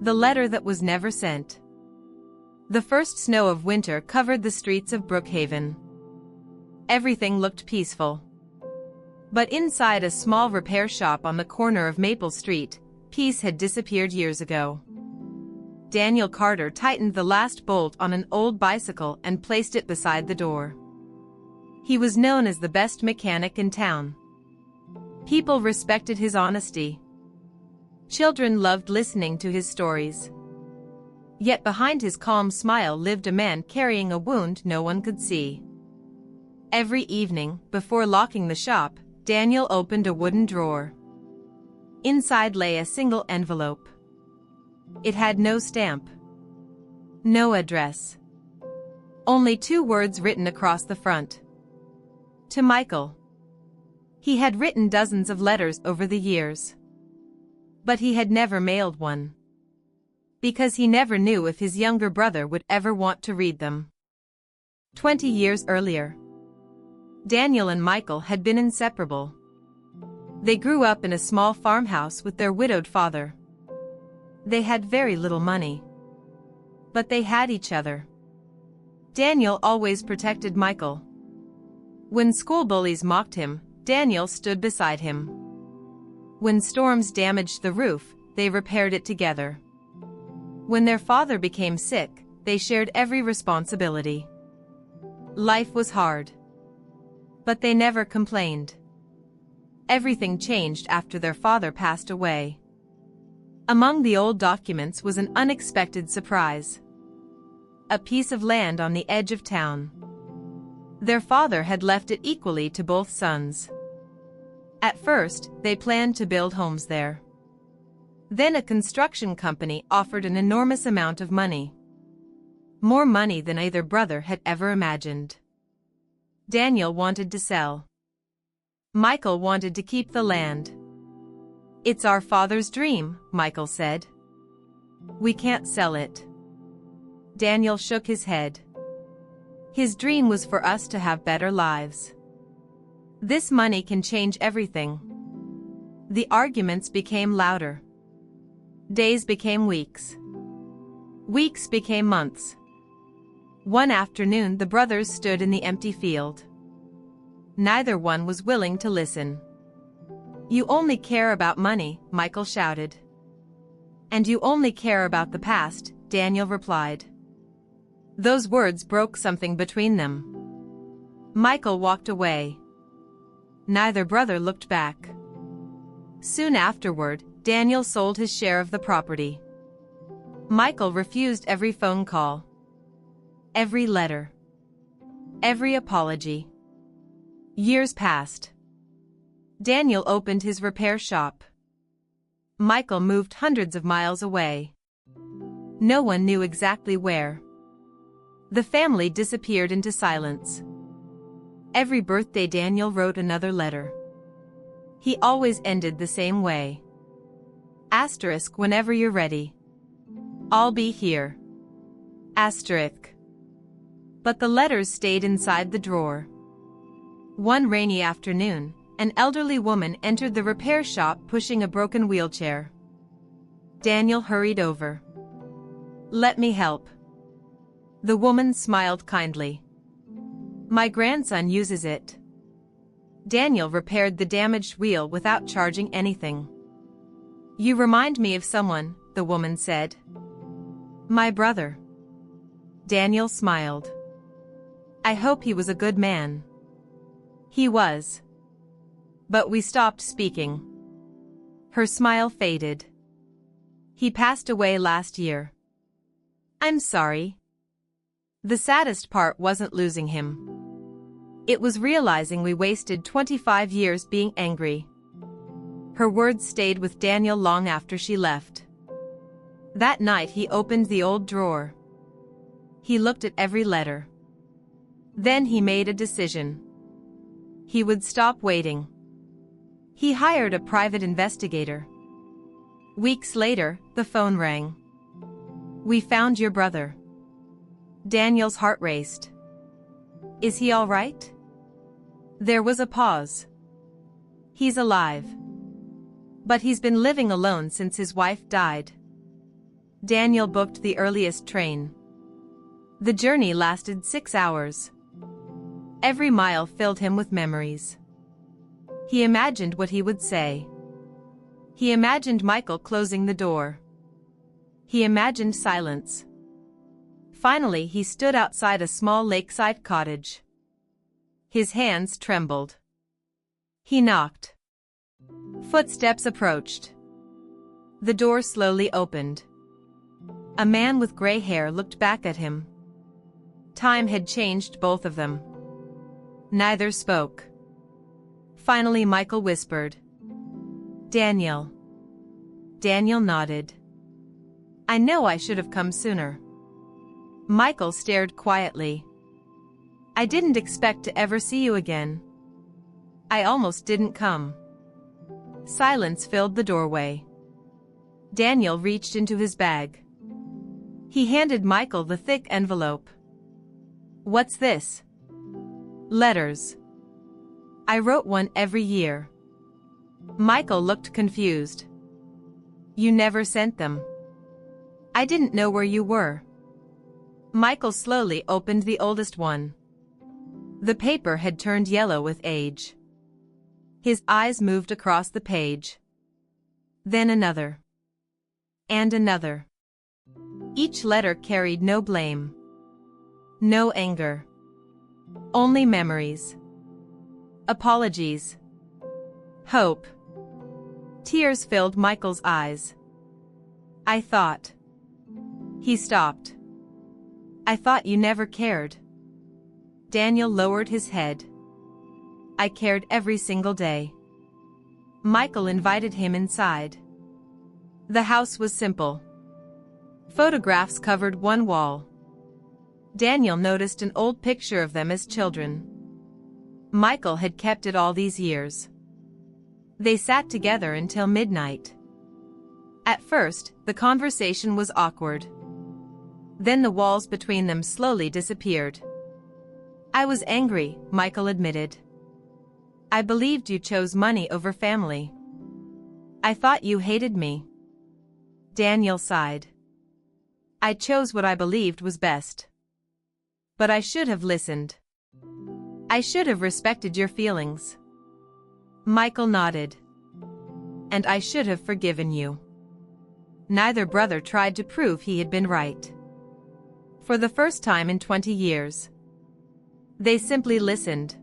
The letter that was never sent. The first snow of winter covered the streets of Brookhaven. Everything looked peaceful. But inside a small repair shop on the corner of Maple Street, peace had disappeared years ago. Daniel Carter tightened the last bolt on an old bicycle and placed it beside the door. He was known as the best mechanic in town. People respected his honesty. Children loved listening to his stories. Yet behind his calm smile lived a man carrying a wound no one could see. Every evening, before locking the shop, Daniel opened a wooden drawer. Inside lay a single envelope. It had no stamp. No address. Only 2 words written across the front. To Michael. He had written dozens of letters over the years. But he had never mailed one. Because he never knew if his younger brother would ever want to read them. 20 years earlier, Daniel and Michael had been inseparable. They grew up in a small farmhouse with their widowed father. They had very little money. But they had each other. Daniel always protected Michael. When school bullies mocked him, Daniel stood beside him. When storms damaged the roof, they repaired it together. When their father became sick, they shared every responsibility. Life was hard. But they never complained. Everything changed after their father passed away. Among the old documents was an unexpected surprise. A piece of land on the edge of town. Their father had left it equally to both sons. At first, they planned to build homes there. Then a construction company offered an enormous amount of money. More money than either brother had ever imagined. Daniel wanted to sell. Michael wanted to keep the land. "It's our father's dream," Michael said. "We can't sell it." Daniel shook his head. His dream was for us to have better lives. This money can change everything. The arguments became louder. Days became weeks. Weeks became months. One afternoon the brothers stood in the empty field. Neither one was willing to listen. "You only care about money," Michael shouted. "And you only care about the past," Daniel replied. Those words broke something between them. Michael walked away. Neither brother looked back. Soon afterward, Daniel sold his share of the property. Michael refused every phone call. Every letter. Every apology. Years passed. Daniel opened his repair shop. Michael moved hundreds of miles away. No one knew exactly where. The family disappeared into silence. Every birthday Daniel wrote another letter. He always ended the same way. Asterisk whenever you're ready. I'll be here. Asterisk. But the letters stayed inside the drawer. One rainy afternoon, an elderly woman entered the repair shop pushing a broken wheelchair. Daniel hurried over. "Let me help." The woman smiled kindly. "My grandson uses it." Daniel repaired the damaged wheel without charging anything. "You remind me of someone," the woman said. "My brother." Daniel smiled. "I hope he was a good man." He was. But we stopped speaking. Her smile faded. "He passed away last year." "I'm sorry." The saddest part wasn't losing him. It was realizing we wasted 25 years being angry. Her words stayed with Daniel long after she left. That night he opened the old drawer. He looked at every letter. Then he made a decision. He would stop waiting. He hired a private investigator. Weeks later, the phone rang. "We found your brother." Daniel's heart raced. "Is he all right?" There was a pause. "He's alive. But he's been living alone since his wife died." Daniel booked the earliest train. The journey lasted 6 hours. Every mile filled him with memories. He imagined what he would say. He imagined Michael closing the door. He imagined silence. Finally, he stood outside a small lakeside cottage. His hands trembled. He knocked. Footsteps approached. The door slowly opened. A man with gray hair looked back at him. Time had changed both of them. Neither spoke. Finally, Michael whispered, "Daniel." Daniel nodded. "I know I should have come sooner." Michael stared quietly. "I didn't expect to ever see you again. I almost didn't come." Silence filled the doorway. Daniel reached into his bag. He handed Michael the thick envelope. "What's this?" "Letters. I wrote one every year." Michael looked confused. "You never sent them." "I didn't know where you were." Michael slowly opened the oldest one. The paper had turned yellow with age. His eyes moved across the page. Then another. And another. Each letter carried no blame. No anger. Only memories. Apologies. Hope. Tears filled Michael's eyes. "I thought." He stopped. "I thought you never cared." Daniel lowered his head. "I cared every single day." Michael invited him inside. The house was simple. Photographs covered one wall. Daniel noticed an old picture of them as children. Michael had kept it all these years. They sat together until midnight. At first, the conversation was awkward. Then the walls between them slowly disappeared. "I was angry," Michael admitted. "I believed you chose money over family. I thought you hated me." Daniel sighed. "I chose what I believed was best. But I should have listened. I should have respected your feelings." Michael nodded. "And I should have forgiven you." Neither brother tried to prove he had been right. For the first time in 20 years. They simply listened.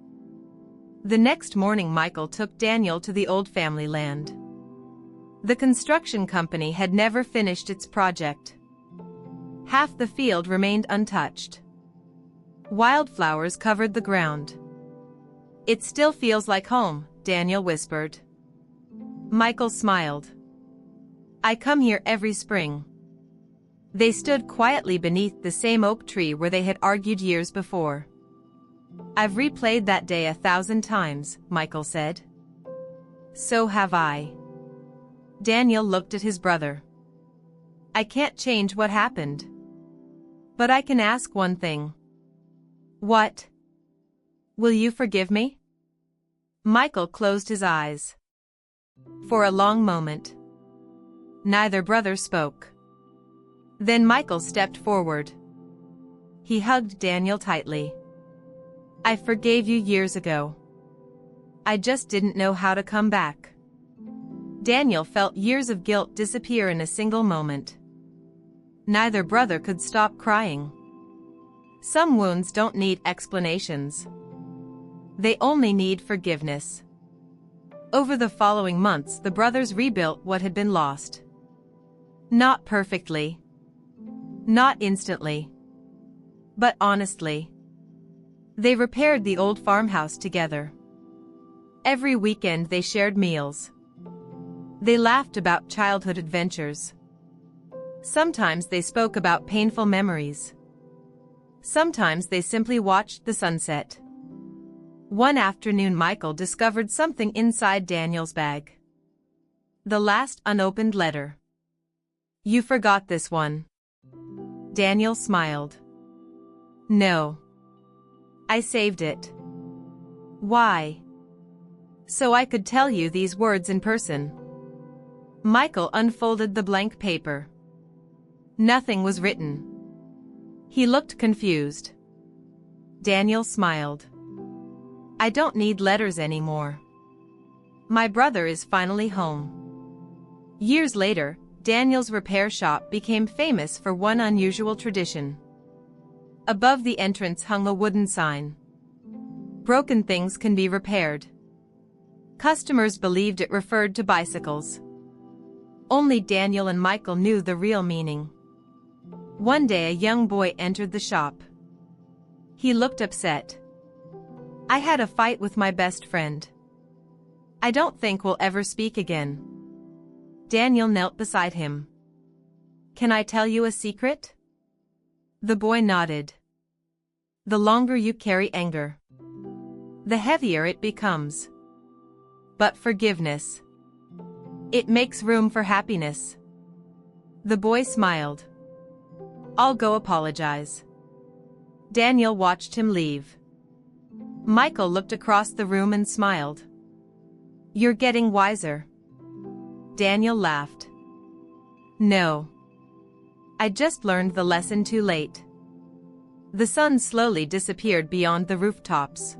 The next morning, Michael took Daniel to the old family land. The construction company had never finished its project. Half the field remained untouched. Wildflowers covered the ground. "It still feels like home," Daniel whispered. Michael smiled. "I come here every spring." They stood quietly beneath the same oak tree where they had argued years before. "I've replayed that day 1,000 times," Michael said. "So have I." Daniel looked at his brother. "I can't change what happened. But I can ask one thing." "What?" "Will you forgive me?" Michael closed his eyes. For a long moment, neither brother spoke. Then Michael stepped forward. He hugged Daniel tightly. "I forgave you years ago. I just didn't know how to come back." Daniel felt years of guilt disappear in a single moment. Neither brother could stop crying. Some wounds don't need explanations. They only need forgiveness. Over the following months, the brothers rebuilt what had been lost. Not perfectly. Not instantly. But honestly. They repaired the old farmhouse together. Every weekend they shared meals. They laughed about childhood adventures. Sometimes they spoke about painful memories. Sometimes they simply watched the sunset. One afternoon, Michael discovered something inside Daniel's bag. The last unopened letter. "You forgot this one." Daniel smiled. "No. I saved it." "Why?" "So I could tell you these words in person." Michael unfolded the blank paper. Nothing was written. He looked confused. Daniel smiled. I don't need letters anymore. My brother is finally home. Years later, Daniel's repair shop became famous for one unusual tradition. Above the entrance hung a wooden sign. Broken things can be repaired. Customers believed it referred to bicycles. Only Daniel and Michael knew the real meaning. One day a young boy entered the shop. He looked upset. I had a fight with my best friend. I don't think we'll ever speak again. Daniel knelt beside him. Can I tell you a secret? The boy nodded. The longer you carry anger, the heavier it becomes. But forgiveness, it makes room for happiness. The boy smiled. I'll go apologize. Daniel watched him leave. Michael looked across the room and smiled. You're getting wiser. Daniel laughed. No. I just learned the lesson too late. The sun slowly disappeared beyond the rooftops.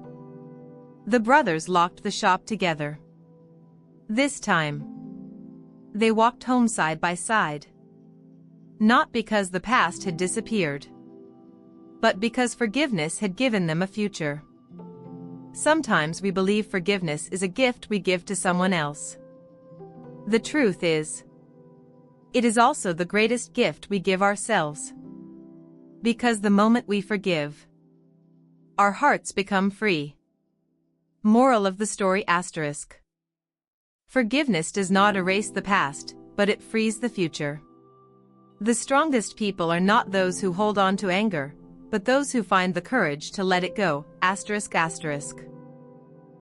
The brothers locked the shop together. This time, they walked home side by side. Not because the past had disappeared, but because forgiveness had given them a future. Sometimes we believe forgiveness is a gift we give to someone else. The truth is, it is also the greatest gift we give ourselves. Because the moment we forgive, our hearts become free. Moral of the story *. Forgiveness does not erase the past, but it frees the future. The strongest people are not those who hold on to anger, but those who find the courage to let it go. ***.